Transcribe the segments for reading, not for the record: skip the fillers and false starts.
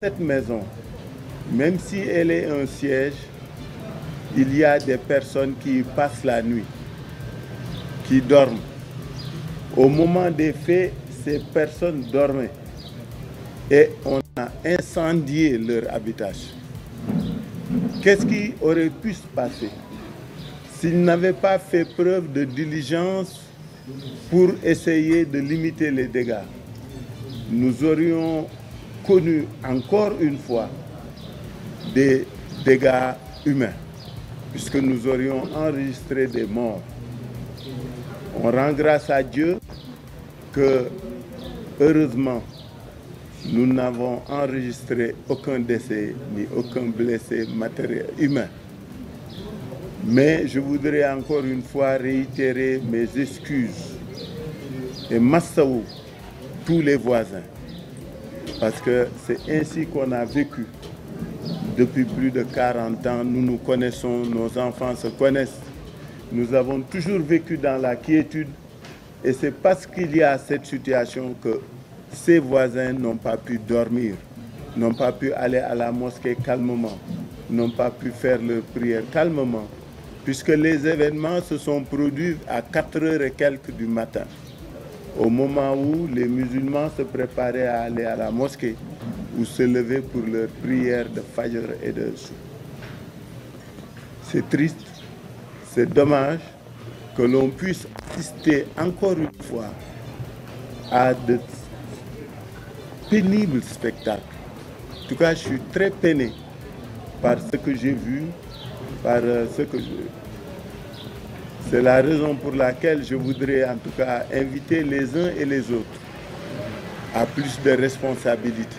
Cette maison, même si elle est un siège, il y a des personnes qui passent la nuit, qui dorment. Au moment des faits, ces personnes dormaient et on a incendié leur habitation. Qu'est-ce qui aurait pu se passer s'ils n'avaient pas fait preuve de diligence pour essayer de limiter les dégâts? Nous aurions connu encore une fois des dégâts humains, puisque nous aurions enregistré des morts. On rend grâce à Dieu que, heureusement, nous n'avons enregistré aucun décès ni aucun blessé matériel humain. Mais je voudrais encore une fois réitérer mes excuses et massaou tous les voisins, parce que c'est ainsi qu'on a vécu depuis plus de 40 ans. Nous nous connaissons, nos enfants se connaissent. Nous avons toujours vécu dans la quiétude et c'est parce qu'il y a cette situation que ces voisins n'ont pas pu dormir, n'ont pas pu aller à la mosquée calmement, n'ont pas pu faire leur prière calmement, puisque les événements se sont produits à 4h et quelques du matin, au moment où les musulmans se préparaient à aller à la mosquée ou se lever pour leur prière de Fajr et de Souk. C'est triste, c'est dommage que l'on puisse assister encore une fois à de pénibles spectacles. En tout cas, je suis très peiné par ce que j'ai vu, par ce que C'est la raison pour laquelle je voudrais en tout cas inviter les uns et les autres à plus de responsabilité,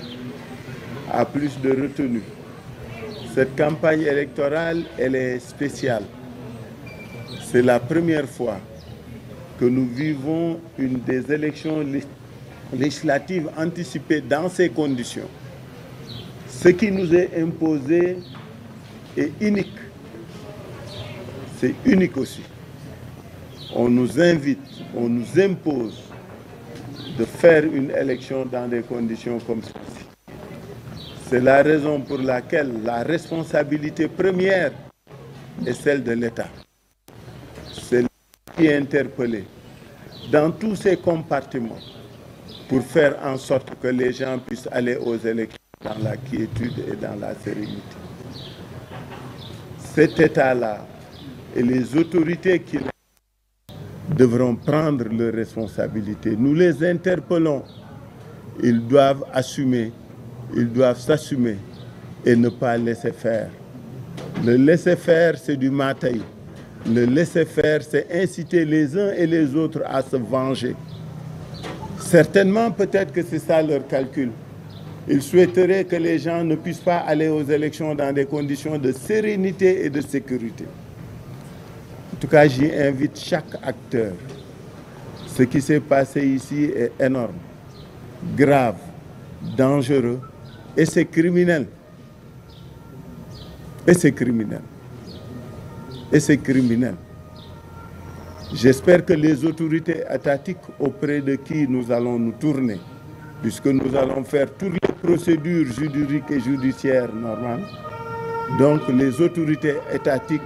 à plus de retenue. Cette campagne électorale, elle est spéciale. C'est la première fois que nous vivons une des élections législatives anticipées dans ces conditions. Ce qui nous est imposé est unique. C'est unique aussi. On nous invite, on nous impose de faire une élection dans des conditions comme ceci. C'est la raison pour laquelle la responsabilité première est celle de l'État. C'est l'État qui est interpellé dans tous ces compartiments pour faire en sorte que les gens puissent aller aux élections dans la quiétude et dans la sérénité. Cet État-là et les autorités qui devront prendre leurs responsabilités. Nous les interpellons. Ils doivent assumer, ils doivent s'assumer et ne pas laisser faire. Le laisser faire, c'est du mataï. Le laisser faire, c'est inciter les uns et les autres à se venger. Certainement, peut-être que c'est ça leur calcul. Ils souhaiteraient que les gens ne puissent pas aller aux élections dans des conditions de sérénité et de sécurité. En tout cas, j'y invite chaque acteur. Ce qui s'est passé ici est énorme, grave, dangereux et c'est criminel. Et c'est criminel. Et c'est criminel. J'espère que les autorités étatiques auprès de qui nous allons nous tourner, puisque nous allons faire toutes les procédures juridiques et judiciaires normales, donc les autorités étatiques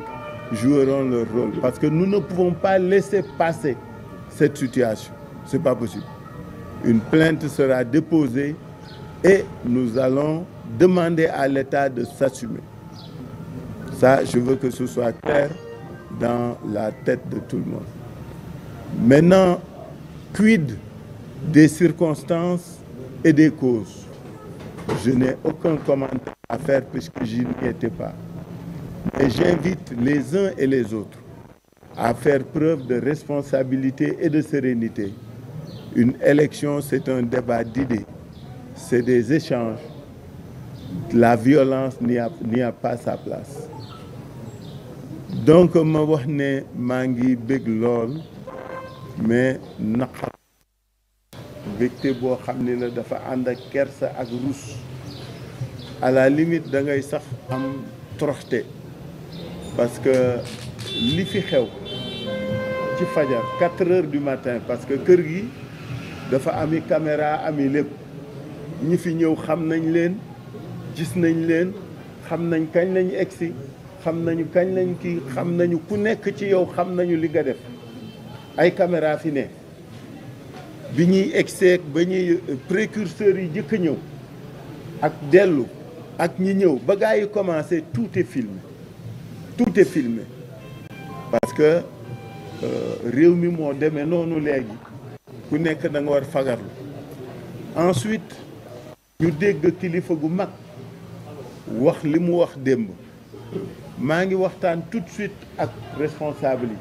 joueront leur rôle. Parce que nous ne pouvons pas laisser passer cette situation. Ce n'est pas possible. Une plainte sera déposée et nous allons demander à l'État de s'assumer. Ça, je veux que ce soit clair dans la tête de tout le monde. Maintenant, quid des circonstances et des causes? Je n'ai aucun commentaire à faire puisque je n'y étais pas. Et j'invite les uns et les autres à faire preuve de responsabilité et de sérénité. Une élection, c'est un débat d'idées, c'est des échanges. La violence n'y a pas sa place. Donc, ma wax ne maa ngi bég lool mais naqar bégte boo xam ne la dafa ànd ak kersa ak rus. À la limite da ngay sax am toroxte parce que li fi xew ci fajar 4h du matin, parce que kër gi dafa ami caméra ami lépp ñi fi ñëw xam nañ leen gis nañ leen xam nañ kañ lañ egsi xam nañu kañ lañ kii xam nañu ku nekk ci yow xam nañu li nga def ay caméra fi ne bi ñuy egseeg ba ñuy précurseurs yi jëkk a ñëw ak dellu ak ñi ñëw ba gars yi commencé tout est filmé parce que réew mi moo demee noonu léegi ku nekk da nga war fagarlu. Ensuite ñu dégg kilifa gu mag wax li mu wax démb maa ngi waxtaan tout de suite ak responsable yi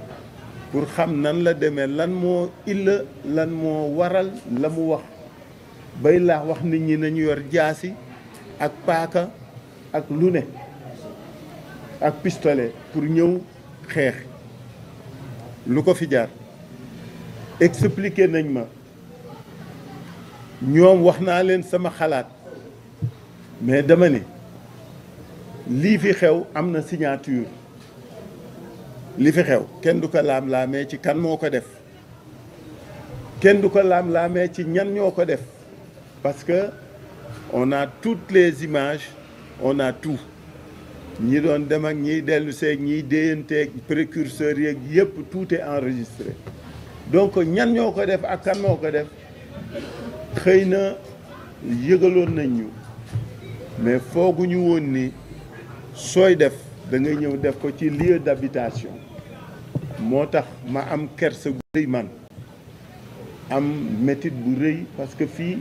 pour xam nan la demee lan moo illa lan moo waral la mu wax bay laa wax nit ñi nañu yor jaasi ak paaka ak lu ne ak pistolet pour ñëw xeex lu ko fi jaar expliqué nañ ma ñoom wax naa leen sama xalaat mais dama ne lii fi xew am na signature li fi xew kenn du ko laam-laamee ci kan moo ko def kenn du ko laam-laamee ci ñan ñoo ko def parce que on a toutes les images on a tout ñi doon dem ak ñiy dellu seeg ñiy déyanteeg précurseurs yeeg yëpp tout est enregistré donc ñan ñoo ko def ak kan moo ko def xëy na yëgaloon nañ ñu mais fooguñu woon ni sooy def da ngay ñëw def ko ci lieu d'habitation moo tax ma am kersa gu rëy man am métit bu rëy parce que fii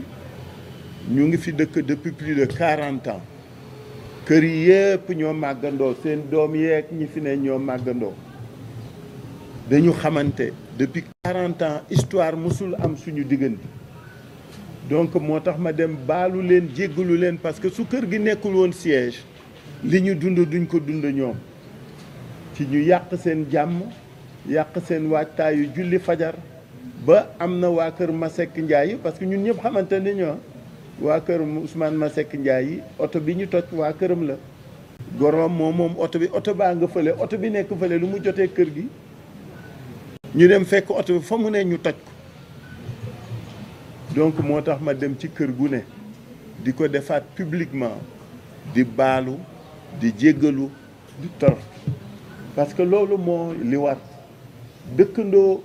ñu ngi fi dëkk depuis plus de 40 ans kër yi yëpp ñoo màggandoo seen doom yeeg ñi fi ne ñoo màggandoo dañu xamante depuis 40 ans histoire musul am suñu diggante donc moo tax ma dem baalu leen jéggalu leen parce que su kër gi nekkul woon siège li ñu dund duñ ko dund ñoom ci ñu yàq seen jàmm yàq seen waajtaayu julli fajar ba am na waa kër Masek Ndiaye parce que ñun ñëpp xamante ni ñoo waa kër Ousmane Masek Ndiaye yi oto bi ñu toj waa këram la gorom moom oto bi oto baa nga fële oto bi nekk fële lu mu jotee kër gi ñu dem fekk oto bi fa mu ne ñu toj ko donc moo tax ma dem ci kër gu ne di ko defaat publiquement di baalu di jéggalu di tor parce que loolu moo li war dëkkandoo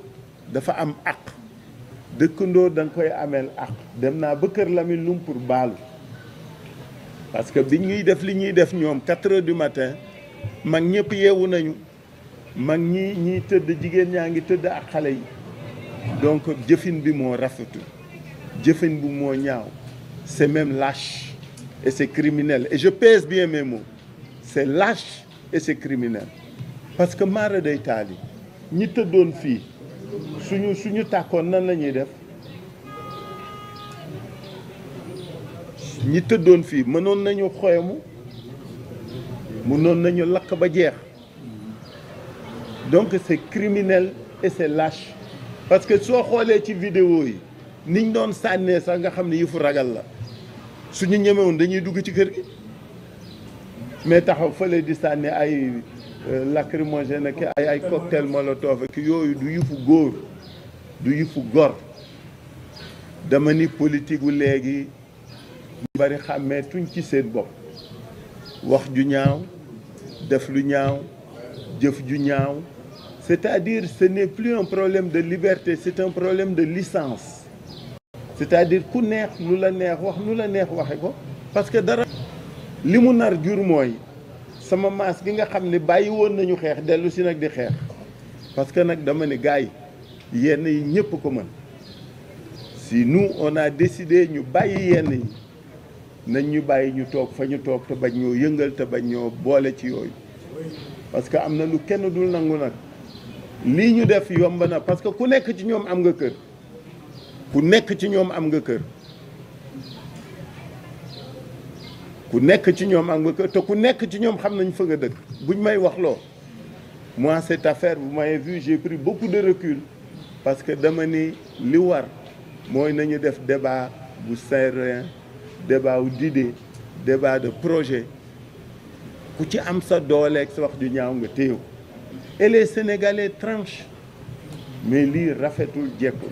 dafa am àq dëkkandoo da nga koy ameel àq dem naa ba kër Lamine Loum pour baalu parce que bi ñuy def li ñuy def ñoom 4 heures du matin mag ñëpp yeewu nañu mag ñiy tëdd jigéen ñaa ngi tëdd ak xale yi donc jëfin bi moo rafetul jëfin bi moo ñaaw c'est même lâche et c'est criminel et je pèse bien mes mots c'est lâche et c'est criminel parce que mara day taal yi ñi tëddoon fii suñu tàkkoon nan la ñuy def ñi tëddoon fii mënoon nañu xoyamu mënoon nañu lakk ba jeex donc c'est criminel et c'est lâche parce que soo xoolee ci vidéo yi niñ doon sànnee sax nga xam ne yëfu ragal la suñu ñemewoon dañuy dugg ci kër gi mais taxaw fële di sànni ay lacrymogène ak ay cocktail molotov ak yooyu du yëfu góor du yëfu gor dama ni politique gu léegi ñu bari xàmmee tuñ ci seen bopp wax ju ñaaw def lu ñaaw jëf ju ñaaw c'est-à-dire ce n'est plus un problème de liberté c'est un problème de licence c'est-à-dire ku neex lu la neex wax nu la neex waxe ko parce que dara li mu nar jur mooy sama maas gi nga xam ne bàyyi woon nañu xeex dellu si nag di xeex parce que nag dama ne gars yi yenn yi ñëpp ko mën si nous on a décidé ñu bàyyi yenn yi nañ ñu bàyyi ñu toog fa ñu toog te bañ ñoo yëngal te bañ ñoo boole ci yooyu parce que am na lu kenn dul nangu nag lii ñu def yomb na parce que ku nekk ci ñoom am nga kër ku nekk ci ñoom am nga kër ku nekk ci ñoom am nga kër te ku nekk ci ñoom xam nañ fa nga dëkk buñ may wax loo moi cette affaire vous m'avez vu j'ai pris beaucoup de recul parce que dama ni li war mooy nañu def débat bu serein débat wu d'idée débat de projet ku ci am sa dooleeg sa wax ju ñaaw nga téew et les Sénégalais tranchent mais lii rafetul jekkul